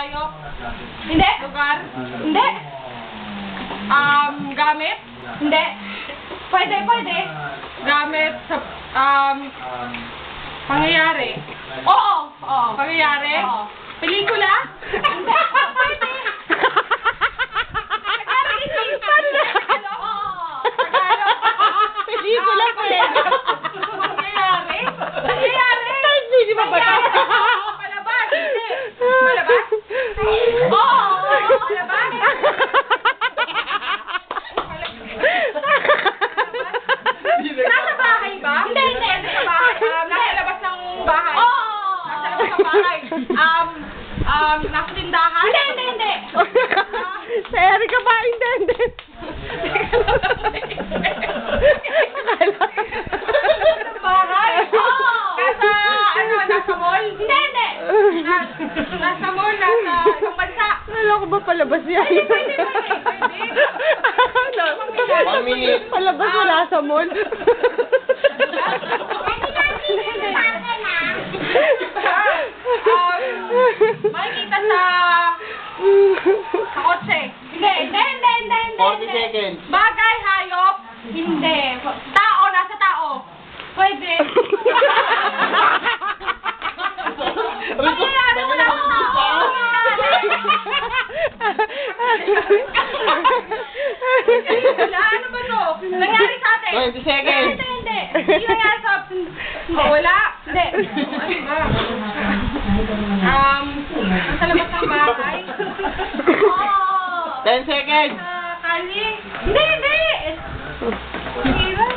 hayop? Hindi. Lugar? Hindi. Gamit? Hindi. Pwede. Gamit sa, pangyayari? Oo. Pangyayari? Oo. Pelikula? Hindi. Pwede. Pelikula pa rin. Pangyayari? Hindi ba ba? Palabas? Hindi. Palabas? Oo. Palabas? Nasa bahay ba? Hindi. Nasa bahay. Nasa labas ng bahay. Oo. Nasa labas ng bahay. Nasa tindahan? Hindi. Sa Erika ba? Hindi. Bahay? Oo! Nasa mall? Hindi! Nasa mall, nasa ibang bansa? Wala ko ba palabas yan? Pwede. Palabas wala sa mall. Makikita sa kotse? Hindi. 40 seconds. Bagay, hayop? Hindi. Tao, nasa tao? Pwede. Pangyayari, wala sa tao. Wala, ano ba to? Nangyari sa atin? 20 seconds. Hindi. Hindi nangyari sa atin. Wala. Hindi. Nasa labas ng bahay? 10 seconds. Kali? Hindi. Hirap.